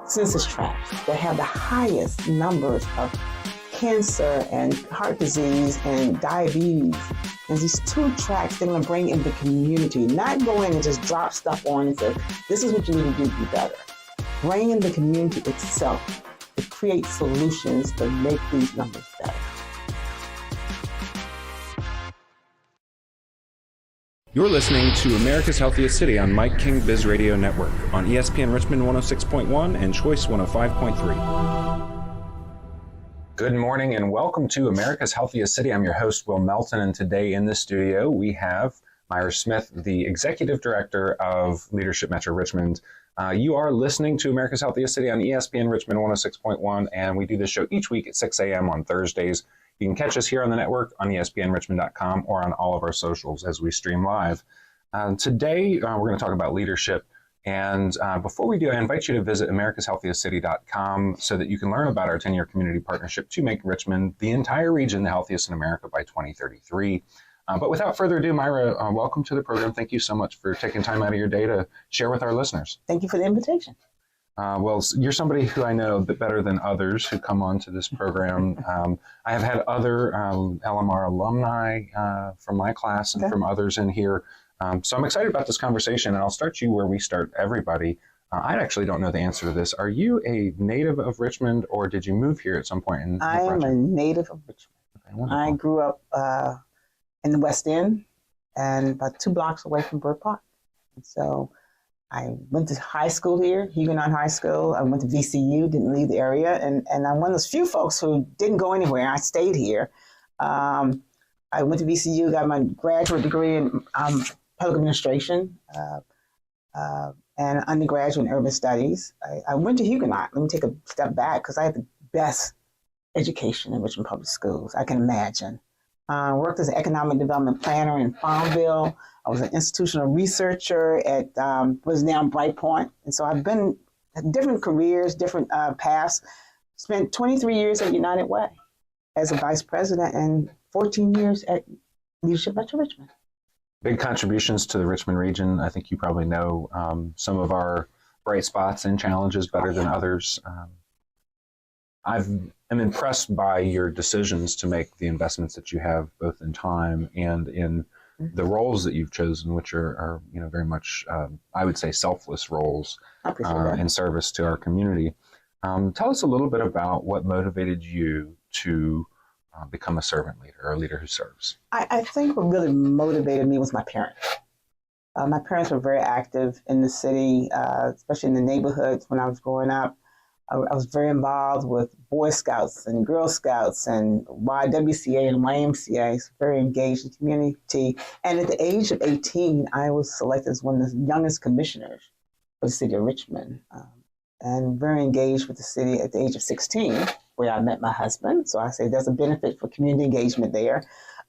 census tracts that have the highest numbers of cancer and heart disease and diabetes. And these 2 tracts they're going to bring in the community, not go in and just drop stuff on and say, this is what you need to do to be better. Bring in the community itself to create solutions to make these numbers better. You're listening to America's Healthiest City on Mike King Biz Radio Network on ESPN Richmond 106.1 and Choice 105.3. Good morning and welcome to America's Healthiest City. I'm your host, Will Melton, and today in the studio we have Myra Smith, the Executive Director of Leadership Metro Richmond. You are listening to America's Healthiest City on ESPN Richmond 106.1, and we do this show each week at 6 a.m. on Thursdays. You can catch us here on the network on ESPNRichmond.com or on all of our socials as we stream live. Today, we're going to talk about leadership. And before we do, I invite you to visit americashealthiestcity.com so that you can learn about our 10-year community partnership to make Richmond, the entire region, the healthiest in America by 2033. But without further ado, Myra, welcome to the program. Thank you so much for taking time out of your day to share with our listeners. Thank you for the invitation. Well, you're somebody who I know a bit better than others who come on to this program. I have had other LMR alumni from my class and from others in here. So I'm excited about this conversation, and I'll start you where we start everybody. I actually don't know the answer to this. Are you a native of Richmond, or did you move here at some point in I am a native of Richmond. Okay, I grew up in the West End and about 2 blocks away from Byrd Park. And so I went to high school here, Huguenot High School. I went to VCU, didn't leave the area. And I'm one of those few folks who didn't go anywhere. I stayed here. I went to VCU, got my graduate degree in public administration and an undergraduate in urban studies. I went to Huguenot. Let me take a step back because I had the best education in Richmond Public Schools I can imagine. Worked as an economic development planner in Farmville. I was an institutional researcher at what is now Bright Point. And so I've been different careers, different paths. Spent 23 years at United Way as a vice president and 14 years at Leadership Metro Richmond. Big contributions to the Richmond region. I think you probably know some of our bright spots and challenges better than others. I'm impressed by your decisions to make the investments that you have, both in time and in the roles that you've chosen, which are very much, I would say, selfless roles in service to our community. Tell us a little bit about what motivated you to become a servant leader, or a leader who serves. I think what really motivated me was my parents. My parents were very active in the city, especially in the neighborhoods when I was growing up. I was very involved with Boy Scouts and Girl Scouts and YWCA and YMCA, so very engaged in the community. And at the age of 18, I was selected as one of the youngest commissioners for the city of Richmond, and very engaged with the city at the age of 16, where I met my husband. So I say there's a benefit for community engagement there.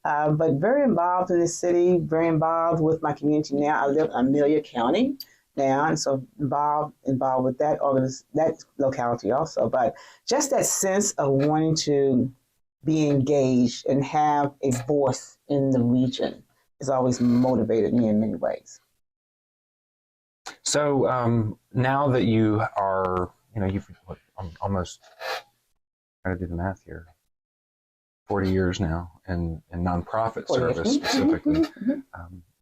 But very involved in the city, very involved with my community now. I live in Amelia County now, and so involved with that locality also. But just that sense of wanting to be engaged and have a voice in the region has always motivated me in many ways. So now that you are, you've almost, trying to do the math here, 40 years now in nonprofit service specifically.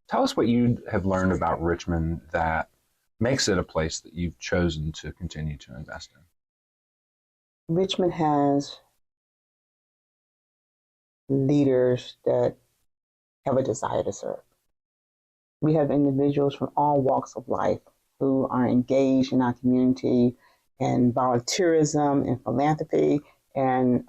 Tell us what you have learned about Richmond that makes it a place that you've chosen to continue to invest in. Richmond has leaders that have a desire to serve. We have individuals from all walks of life who are engaged in our community in volunteerism and philanthropy and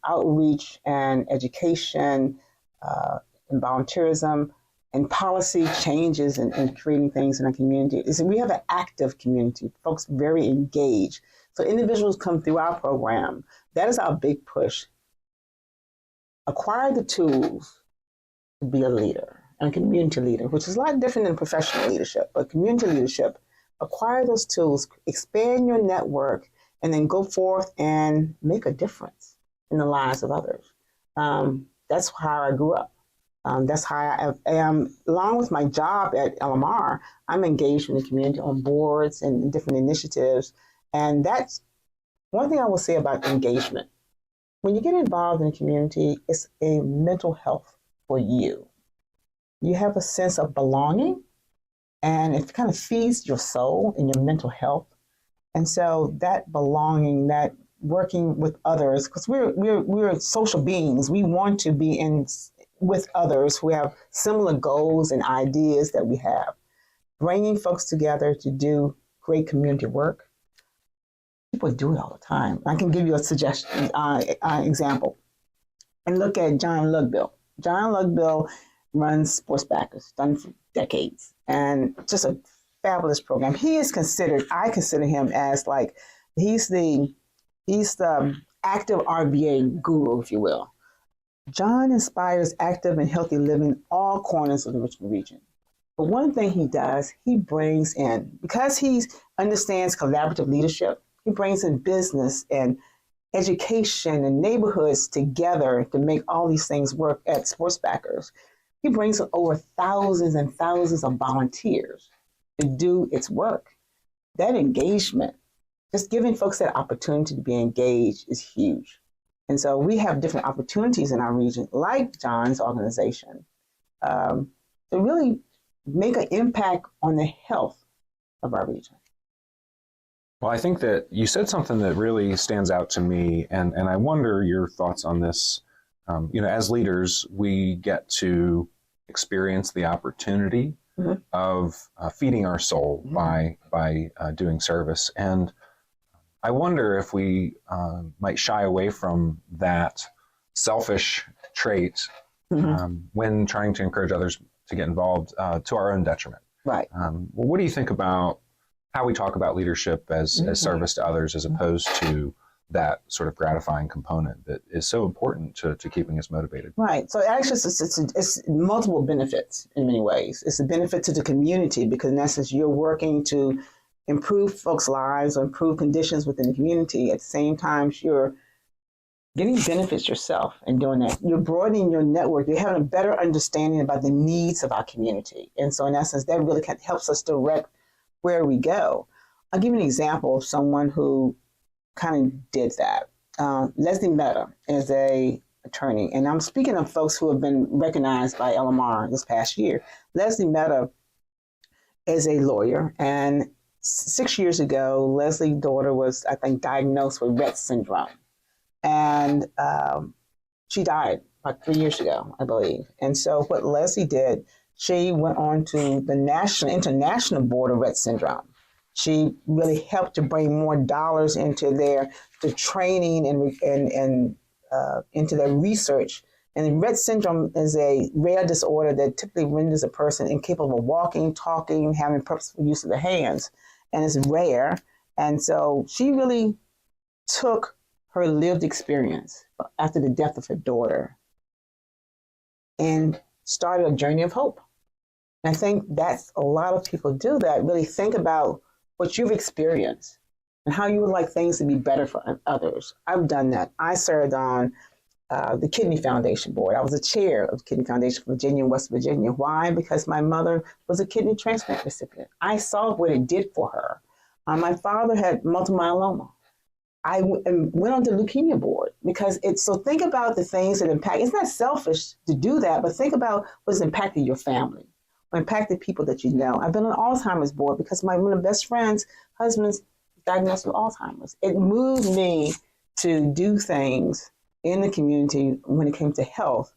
outreach and education and volunteerism and policy changes and creating things in our community. We have an active community, folks very engaged. So individuals come through our program. That is our big push. Acquire the tools to be a leader and a community leader, which is a lot different than professional leadership, but community leadership. Acquire those tools, expand your network, and then go forth and make a difference in the lives of others. That's how I grew up. That's how I am. Along with my job at LMR, I'm engaged in the community on boards and different initiatives. And that's one thing I will say about engagement. When you get involved in the community, it's a mental health for you. You have a sense of belonging, and it kind of feeds your soul and your mental health. And so that belonging, that working with others, because we're social beings. We want to be with others who have similar goals and ideas that we have. Bringing folks together to do great community work. People do it all the time. I can give you a suggestion, example. And look at John Lugbill. John Lugbill runs Sports Backers, done for decades, and just a fabulous program. He is considered, I consider him as like, he's the active RVA guru, if you will. John inspires active and healthy living in all corners of the Richmond region. But one thing he does, he brings in, because he understands collaborative leadership, he brings in business and education and neighborhoods together to make all these things work at Sports Backers. He brings in over thousands and thousands of volunteers to do its work. That engagement, just giving folks that opportunity to be engaged is huge. And so we have different opportunities in our region, like John's organization, to really make an impact on the health of our region. Well, I think that you said something that really stands out to me, and I wonder your thoughts on this. As leaders, we get to experience the opportunity of feeding our soul by doing service. And I wonder if we might shy away from that selfish trait when trying to encourage others to get involved to our own detriment. Right. Well, what do you think about how we talk about leadership as service to others, as opposed to that sort of gratifying component that is so important to keeping us motivated? Right. So actually, it's multiple benefits in many ways. It's a benefit to the community because in essence, you're working to improve folks' lives or improve conditions within the community. At the same time, you're getting benefits yourself in doing that. You're broadening your network. You're having a better understanding about the needs of our community. And so in essence, that really helps us direct where we go. I'll give you an example of someone who kind of did that. Leslie Mehta is a attorney, and I'm speaking of folks who have been recognized by LMR this past year. Leslie Mehta is a lawyer, and 6 years ago, Leslie's daughter was, I think, diagnosed with Rett syndrome, and she died about 3 years ago, I believe. And so what Leslie did, she went on to the international board of Rett syndrome. She really helped to bring more dollars into the training and into their research. And Rett syndrome is a rare disorder that typically renders a person incapable of walking, talking, having purposeful use of the hands, and it's rare. And so she really took her lived experience after the death of her daughter and started a journey of hope. And I think that's a lot of people do that, really think about what you've experienced and how you would like things to be better for others. I've done that. I served on the Kidney Foundation board. I was the chair of the Kidney Foundation for Virginia and West Virginia. Why? Because my mother was a kidney transplant recipient. I saw what it did for her. My father had multiple myeloma. I went on the leukemia board because so think about the things that impact. It's not selfish to do that, but think about what's impacted your family, what impacted people that you know. I've been on Alzheimer's board because one of my best friends' husband's diagnosed with Alzheimer's. It moved me to do things in the community when it came to health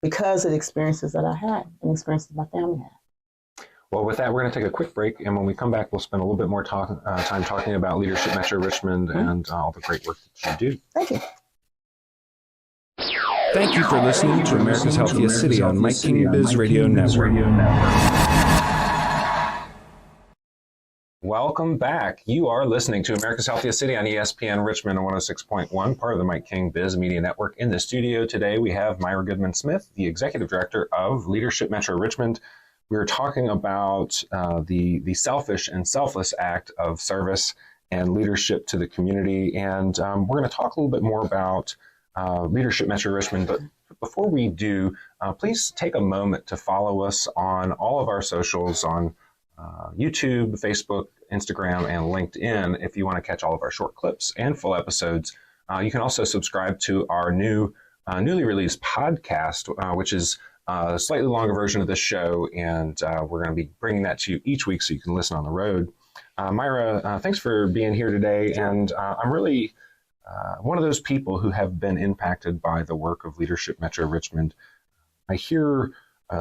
because of the experiences that I had and experiences my family had. Well, with that, we're going to take a quick break, and when we come back, we'll spend a little bit more time talking about Leadership Metro Richmond and all the great work that you do. Thank you. Thank you for listening to America's Healthiest City on Mike King Biz Radio Network. Welcome back. You are listening to America's Healthiest City on ESPN Richmond 106.1, part of the Mike King Biz Media Network. In the studio today, we have Myra Goodman Smith, the Executive Director of Leadership Metro Richmond. We were talking about the selfish and selfless act of service and leadership to the community. And we're going to talk a little bit more about Leadership Metro Richmond. But before we do, please take a moment to follow us on all of our socials on YouTube, Facebook, Instagram, and LinkedIn if you want to catch all of our short clips and full episodes. You can also subscribe to our newly released podcast, which is a slightly longer version of this show, and we're going to be bringing that to you each week so you can listen on the road. Myra, thanks for being here today, and I'm really one of those people who have been impacted by the work of Leadership Metro Richmond. I hear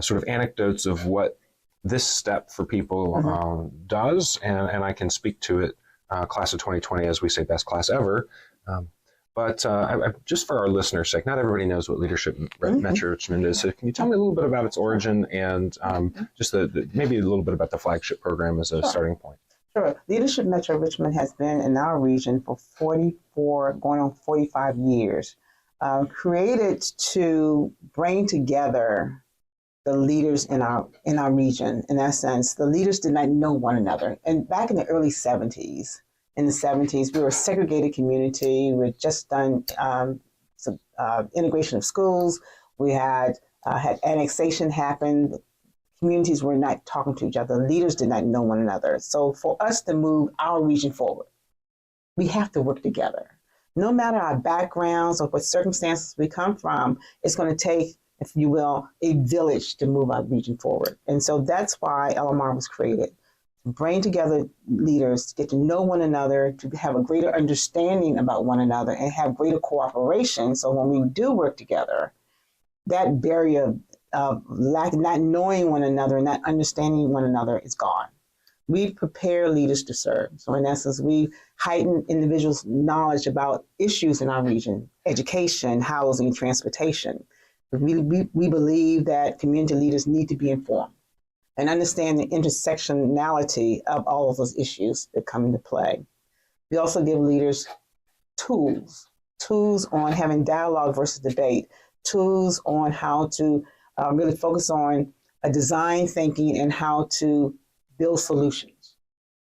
sort of anecdotes of what this step for people does, and I can speak to it, class of 2020, as we say, best class ever. But just for our listeners' sake, not everybody knows what Leadership Metro Richmond is. So can you tell me a little bit about its origin and just maybe a little bit about the flagship program as a starting point? Sure. Leadership Metro Richmond has been in our region for 44, going on 45 years, created to bring together the leaders in our region. In that sense, the leaders did not know one another. And back in the early 70s, we were a segregated community. We had just done some integration of schools. We had annexation happen. Communities were not talking to each other. Leaders did not know one another. So for us to move our region forward, we have to work together. No matter our backgrounds or what circumstances we come from, it's going to take, if you will, a village to move our region forward. And so that's why LMR was created. To bring together leaders, to get to know one another, to have a greater understanding about one another, and have greater cooperation. So when we do work together, that barrier of not knowing one another and not understanding one another is gone. We prepare leaders to serve. So in essence, we heighten individuals' knowledge about issues in our region, education, housing, transportation. We believe that community leaders need to be informed and understand the intersectionality of all of those issues that come into play. We also give leaders tools on having dialogue versus debate, tools on how to really focus on a design thinking and how to build solutions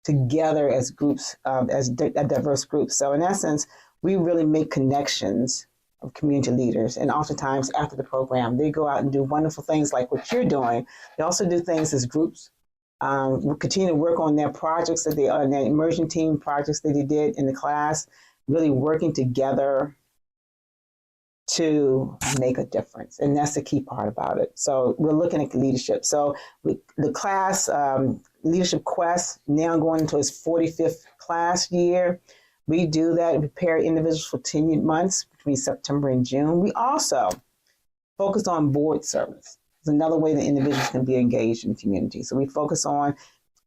together as groups, as diverse groups. So in essence, we really make connections of community leaders. And oftentimes after the program, they go out and do wonderful things like what you're doing. They also do things as groups. We continue to work on their projects that their immersion team projects that they did in the class, really working together to make a difference. And that's the key part about it. So we're looking at leadership. So the class, Leadership Quest, now going into its 45th class year. We do that and prepare individuals for 10 months between September and June. We also focus on board service. It's another way that individuals can be engaged in the community. So we focus on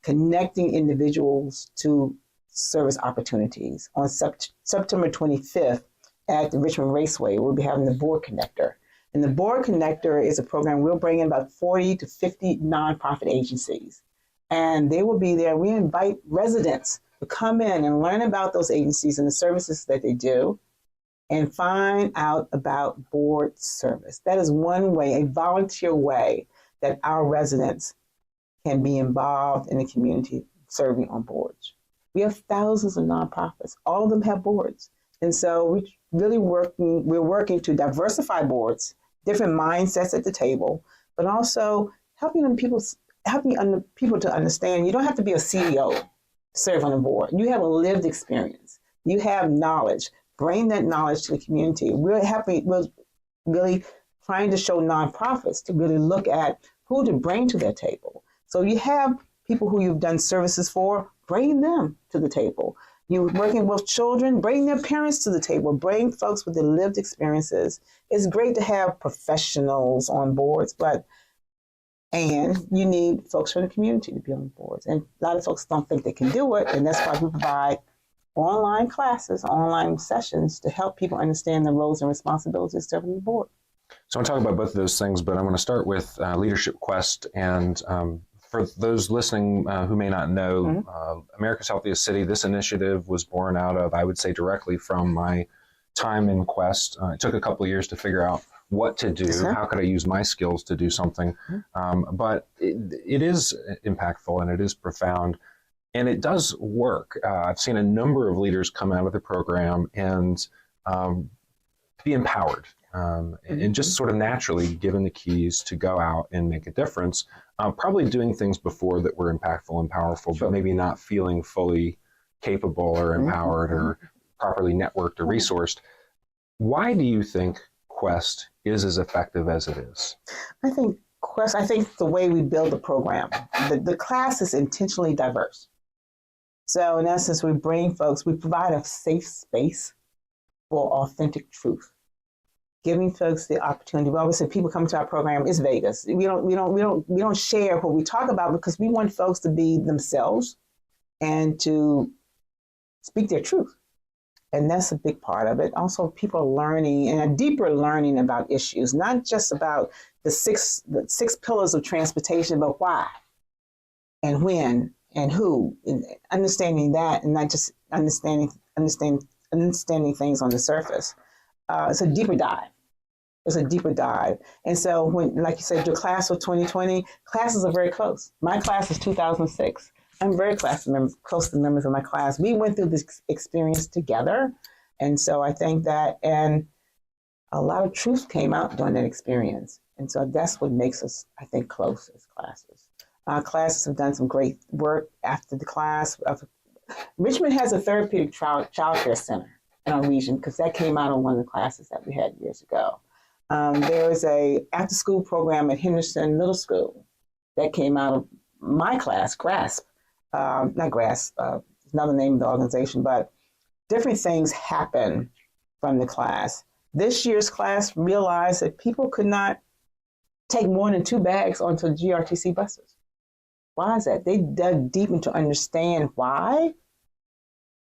connecting individuals to service opportunities. On September 25th, at the Richmond Raceway, we'll be having the Board Connector. And the Board Connector is a program we'll bring in about 40 to 50 nonprofit agencies. And they will be there. We invite residents to come in and learn about those agencies and the services that they do and find out about board service. That is one way, a volunteer way, that our residents can be involved in the community serving on boards. We have thousands of nonprofits. All of them have boards. And so we're working to diversify boards, different mindsets at the table, but also helping people to understand you don't have to be a CEO to serve on a board. You have a lived experience. You have knowledge. Bring that knowledge to the community. We're really trying to show nonprofits to really look at who to bring to their table. So you have people who you've done services for, bring them to the table. You're working with children, bring their parents to the table, bring folks with their lived experiences. It's great to have professionals on boards, and you need folks from the community to be on boards. And a lot of folks don't think they can do it, and that's why we provide online classes, online sessions to help people understand the roles and responsibilities of serving the board. So I'm talking about both of those things, but I'm going to start with Leadership Quest. And for those listening who may not know, America's Healthiest City, this initiative was born out of, I would say, directly from my time in Quest. It took a couple of years to figure out what to do, how could I use my skills to do something. But it is impactful and it is profound. And it does work. I've seen a number of leaders come out of the program and be empowered and just sort of naturally given the keys to go out and make a difference, probably doing things before that were impactful and powerful, but maybe not feeling fully capable or empowered or properly networked or resourced. Why do you think Quest is as effective as it is? I think the way we build the program, the class is intentionally diverse. So in essence, we provide a safe space for authentic truth, giving folks the opportunity. We always say people come to our program, it's Vegas. We don't share what we talk about because we want folks to be themselves and to speak their truth. And that's a big part of it. Also, people are learning and a deeper learning about issues, not just about the six pillars of transportation, but why and when and who, and understanding that, and not just understanding things on the surface. It's a deeper dive. And so when, like you said, your class of 2020, classes are very close. My class is 2006. I'm very close to the members of my class. We went through this experience together. And so I think that, and a lot of truth came out during that experience. And so that's what makes us, I think, close as classes. Classes have done some great work after the class. Richmond has a therapeutic child care center in our region because that came out of one of the classes that we had years ago. There is a after-school program at Henderson Middle School that came out of my class, GRASP. Not GRASP, another name of the organization, but different things happen from the class. This year's class realized that people could not take more than 2 bags onto GRTC buses. Why is that? They dug deep into understand why,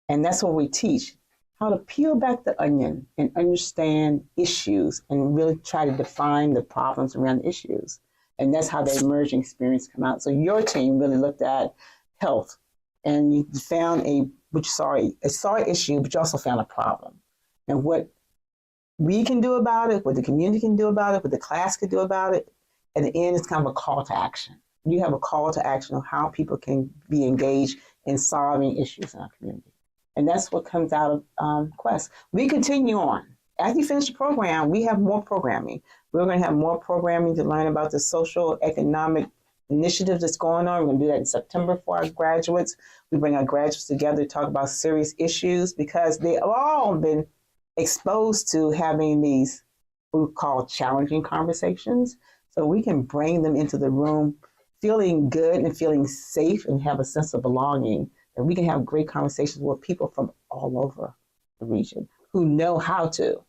and that's what we teach, how to peel back the onion and understand issues and really try to define the problems around issues. And that's how the emerging experience come out. So your team really looked at health, and you found a sorry issue, but you also found a problem. And what we can do about it, what the community can do about it, what the class can do about it, at the end, it's kind of a call to action. You have a call to action on how people can be engaged in solving issues in our community. And that's what comes out of Quest. We continue on. After you finish the program, we have more programming. We're going to have more programming to learn about the social economic initiative that's going on. We're going to do that in September for our graduates. We bring our graduates together to talk about serious issues because they have all been exposed to having these, what we call challenging conversations. So we can bring them into the room feeling good and feeling safe and have a sense of belonging. And we can have great conversations with people from all over the region who know how to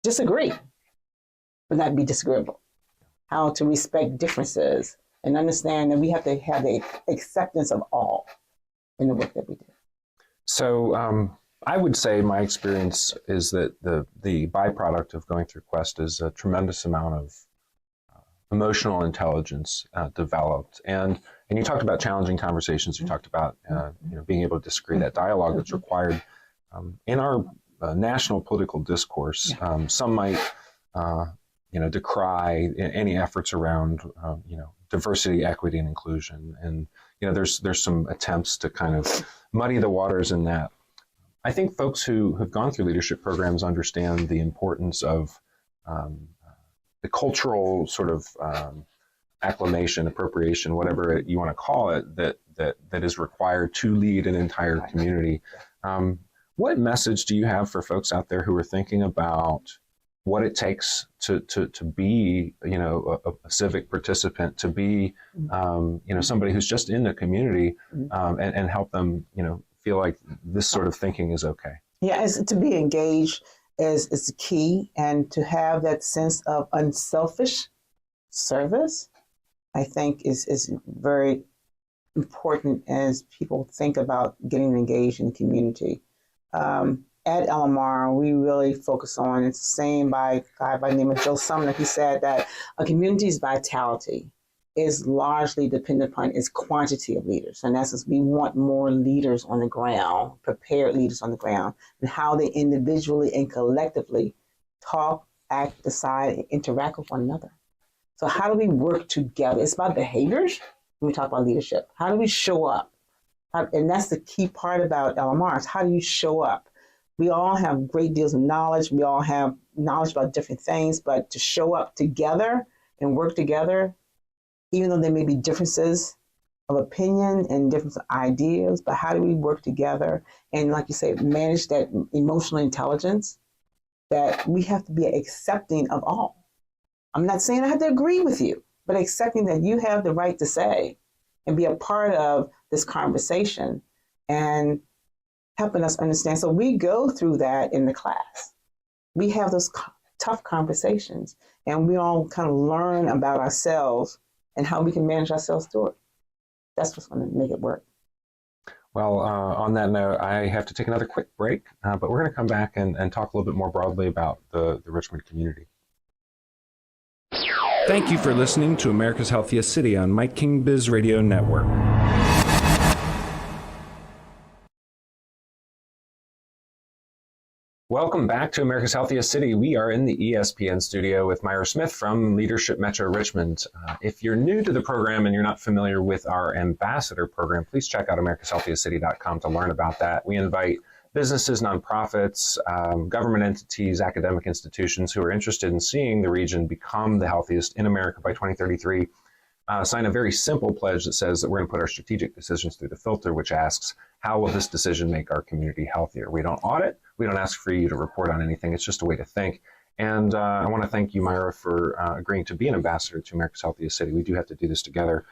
disagree, but not be disagreeable. How to respect differences and understand that we have to have the acceptance of all in the work that we do. So I would say my experience is that the byproduct of going through Quest is a tremendous amount of emotional intelligence developed. And you talked about challenging conversations. You talked about being able to disagree, that dialogue that's required in our national political discourse. Some might decry any efforts around diversity, equity, and inclusion. And there's some attempts to kind of muddy the waters in that. I think folks who have gone through leadership programs understand the importance of the cultural sort of acclamation, appropriation, whatever you want to call it, that is required to lead an entire community. What message do you have for folks out there who are thinking about what it takes to be, a civic participant, to be, somebody who's just in the community, and help them, feel like this sort of thinking is okay? Yeah, to be engaged is the key, and to have that sense of unselfish service, I think is very important as people think about getting engaged in the community. At LMR, we really focus on, it's the same by a guy by the name of Joe Sumner. He said that a community's vitality is largely dependent upon its quantity of leaders. In essence, we want more leaders on the ground, prepared leaders on the ground, and how they individually and collectively talk, act, decide, and interact with one another. So how do we work together? It's about behaviors when we talk about leadership. How do we show up? And that's the key part about LMR is how do you show up? We all have great deals of knowledge. We all have knowledge about different things, but to show up together and work together, even though there may be differences of opinion and different ideas, but how do we work together and, like you say, manage that emotional intelligence, that we have to be accepting of all. I'm not saying I have to agree with you, but accepting that you have the right to say and be a part of this conversation and helping us understand. So we go through that in the class. We have those tough conversations, and we all kind of learn about ourselves and how we can manage ourselves through it. That's what's going to make it work. Well, on that note, I have to take another quick break, but we're going to come back and talk a little bit more broadly about the Richmond community. Thank you for listening to America's Healthiest City on Mike King Biz Radio Network. Welcome back to America's Healthiest City. We are in the ESPN studio with Myra Smith from Leadership Metro Richmond. If you're new to the program and you're not familiar with our ambassador program, please check out americashealthiestcity.com to learn about that. We invite businesses, nonprofits, government entities, academic institutions who are interested in seeing the region become the healthiest in America by 2033. Sign a very simple pledge that says that we're going to put our strategic decisions through the filter, which asks, how will this decision make our community healthier? We don't audit. We don't ask for you to report on anything. It's just a way to think. And I want to thank you, Myra, for agreeing to be an ambassador to America's Healthiest City. We do have to do this together.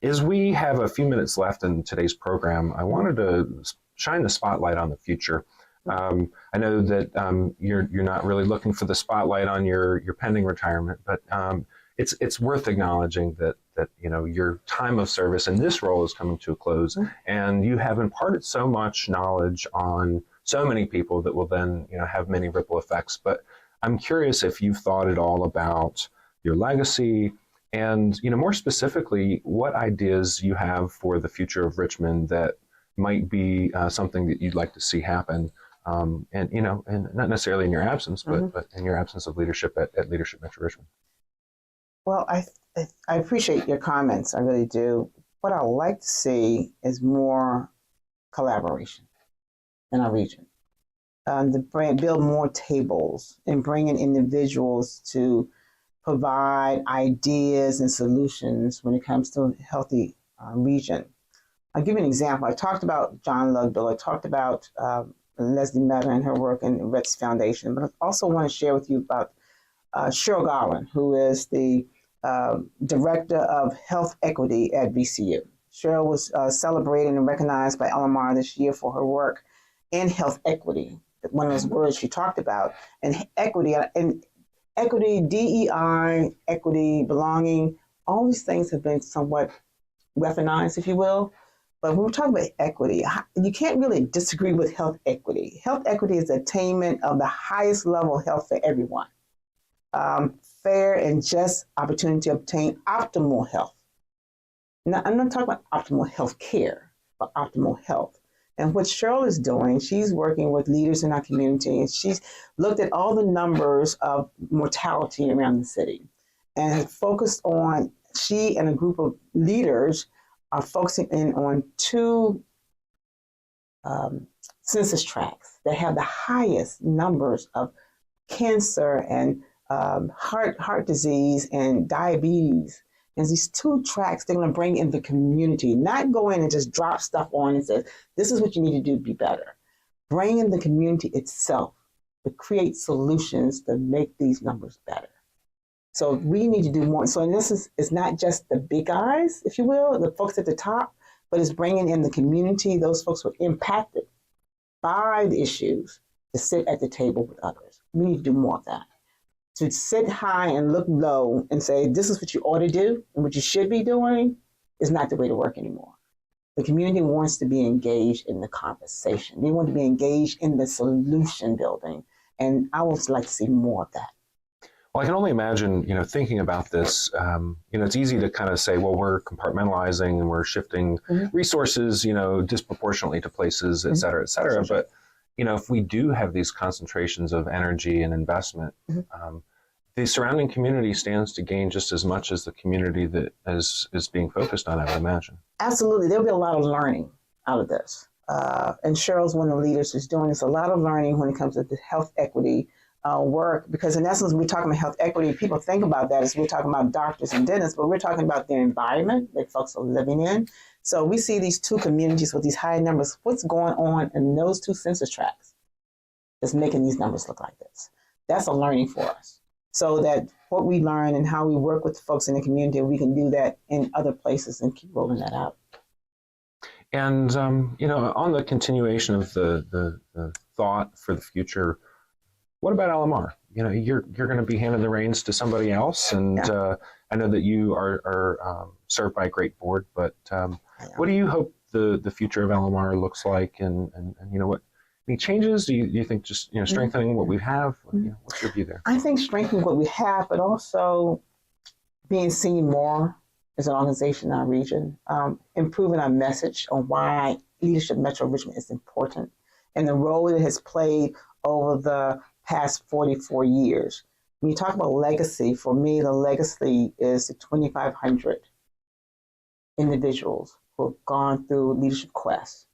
As we have a few minutes left in today's program, I wanted to shine the spotlight on the future. I know that you're not really looking for the spotlight on your pending retirement, but it's worth acknowledging that your time of service in this role is coming to a close, and you have imparted so much knowledge on so many people that will then have many ripple effects. But I'm curious if you've thought at all about your legacy, and more specifically, what ideas you have for the future of Richmond that might be something that you'd like to see happen, and not necessarily in your absence, but in your absence of leadership at Leadership Metro Richmond. Well, I appreciate your comments. I really do. What I like to see is more collaboration in our region. Build more tables and bring in individuals to provide ideas and solutions when it comes to a healthy region. I'll give you an example. I talked about John Ludbill. I talked about Leslie Meta and her work in the Reds Foundation, but I also want to share with you about Cheryl Garland, who is the Director of Health Equity at VCU. Cheryl was celebrated and recognized by LMR this year for her work in health equity. One of those words she talked about, and equity, DEI, equity, belonging, all these things have been somewhat weaponized, if you will. But when we talk about equity, you can't really disagree with health equity. Health equity is the attainment of the highest level of health for everyone. Fair and just opportunity to obtain optimal health. Now, I'm not talking about optimal health care, but optimal health. And what Cheryl is doing, she's working with leaders in our community, and she's looked at all the numbers of mortality around the city and has focused on, she and a group of leaders are focusing in on two census tracts that have the highest numbers of cancer and heart disease and diabetes. And these two tracks they're going to bring in the community, not go in and just drop stuff on and say, this is what you need to do to be better. Bring in the community itself to create solutions to make these numbers better. So we need to do more. So this is not just the big guys, if you will, the folks at the top, but it's bringing in the community, those folks who are impacted by the issues, to sit at the table with others. We need to do more of that. To sit high and look low and say, this is what you ought to do and what you should be doing is not the way to work anymore. The community wants to be engaged in the conversation. They want to be engaged in the solution building. And I would like to see more of that. Well, I can only imagine, thinking about this, it's easy to kind of say, well, we're compartmentalizing and we're shifting resources, disproportionately to places, et cetera, et cetera. Sure. But if we do have these concentrations of energy and investment, the surrounding community stands to gain just as much as the community that is being focused on, I would imagine. Absolutely. There'll be a lot of learning out of this. and Cheryl's one of the leaders who's doing this, a lot of learning when it comes to the health equity work, because in essence, we're talking about health equity. People think about that as we're talking about doctors and dentists, but we're talking about their environment that folks are living in. So we see these two communities with these high numbers. What's going on in those two census tracts that's making these numbers look like this? That's a learning for us. So that what we learn and how we work with folks in the community, we can do that in other places and keep rolling that out. And, on the continuation of the thought for the future, what about LMR? You're going to be handing the reins to somebody else, and I know that you are served by a great board. But what do you hope the future of LMR looks like, and what any changes? Do you think just strengthening what we have? What's your view there? I think strengthening what we have, but also being seen more as an organization in our region, improving our message on why Leadership Metro Richmond is important, and the role it has played over the past 44 years. When you talk about legacy, for me, the legacy is the 2,500 individuals who have gone through Leadership Quest,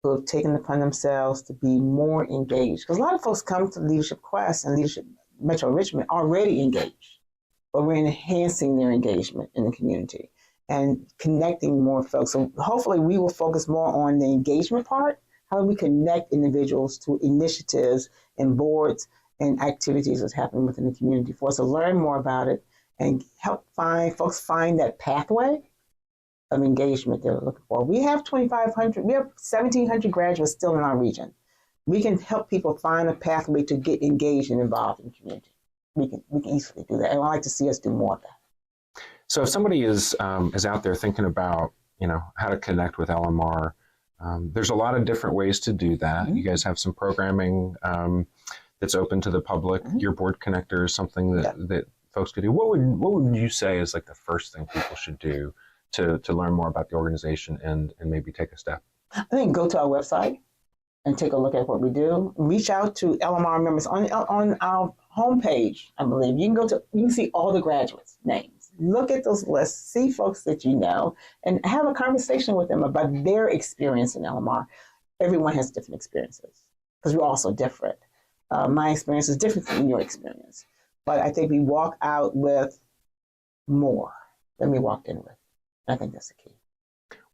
who have taken it upon themselves to be more engaged. Because a lot of folks come to Leadership Quest and Leadership Metro Richmond already engaged, but we're enhancing their engagement in the community and connecting more folks. So hopefully we will focus more on the engagement part. How do we connect individuals to initiatives and boards and activities that's happening within the community for us to learn more about it and help folks find that pathway of engagement they're looking for. We have 2,500, we have 1,700 graduates still in our region. We can help people find a pathway to get engaged and involved in the community. We can easily do that, and I'd like to see us do more of that. So if somebody is out there thinking about how to connect with LMR, there's a lot of different ways to do that. Mm-hmm. You guys have some programming that's open to the public. Mm-hmm. Your board connector is something that folks could do. What would you say is like the first thing people should do to learn more about the organization and maybe take a step? I think go to our website and take a look at what we do. Reach out to LMR members on our homepage. I believe you can see all the graduates' names. Look at those lists, see folks that you know, and have a conversation with them about their experience in LMR. Everyone has different experiences because we're also different. My experience is different from your experience, but I think we walk out with more than we walked in with. I think that's the key.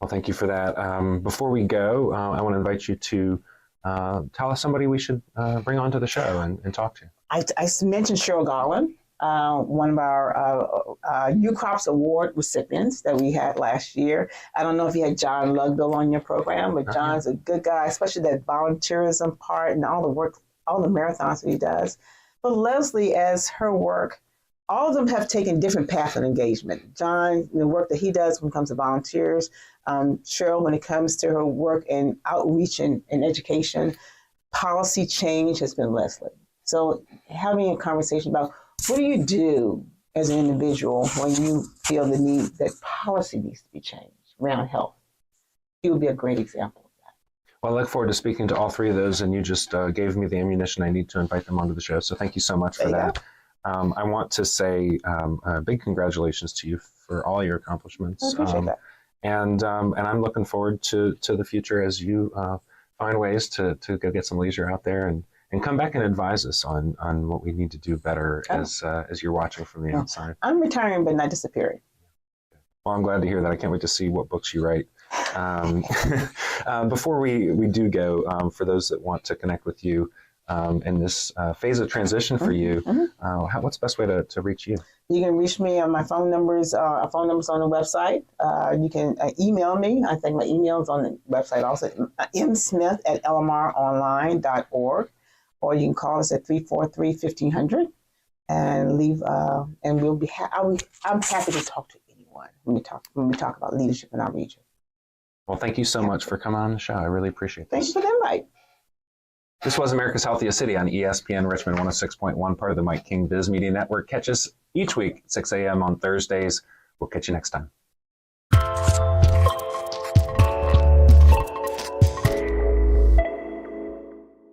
Well, thank you for that. Before we go, I want to invite you to tell us somebody we should bring onto the show and talk to. I mentioned Cheryl Garland, one of our UCrops Award recipients that we had last year. I don't know if you had John Lugbill on your program, but John's a good guy, especially that volunteerism part and all the work, all the marathons that he does. But Leslie, as her work, all of them have taken different paths of engagement. John, the work that he does when it comes to volunteers, Cheryl, when it comes to her work in outreach and education, policy change has been Leslie. So having a conversation about what do you do as an individual when you feel the need that policy needs to be changed around health? He would be a great example of that. Well, I look forward to speaking to all three of those, and you just gave me the ammunition I need to invite them onto the show. So thank you so much for that. I want to say a big congratulations to you for all your accomplishments. I appreciate that. And I'm looking forward to the future as you find ways to go get some leisure out there and come back and advise us on what we need to do better as you're watching from the outside. I'm retiring, but not disappearing. Well, I'm glad to hear that. I can't wait to see what books you write. Before we do go, for those that want to connect with you in this phase of transition for you, what's the best way to reach you? You can reach me on my phone numbers. Our phone number's on the website. You can email me. I think my email is on the website also, msmith@lmronline.org. Or you can call us at 343-1500 and leave. And we'll be. I'm happy to talk to anyone when we talk about leadership in our region. Well, thank you so much for coming on the show. I really appreciate this. Thanks for the invite. This was America's Healthiest City on ESPN Richmond 106.1, part of the Mike King Biz Media Network. Catch us each week at 6 a.m. on Thursdays. We'll catch you next time.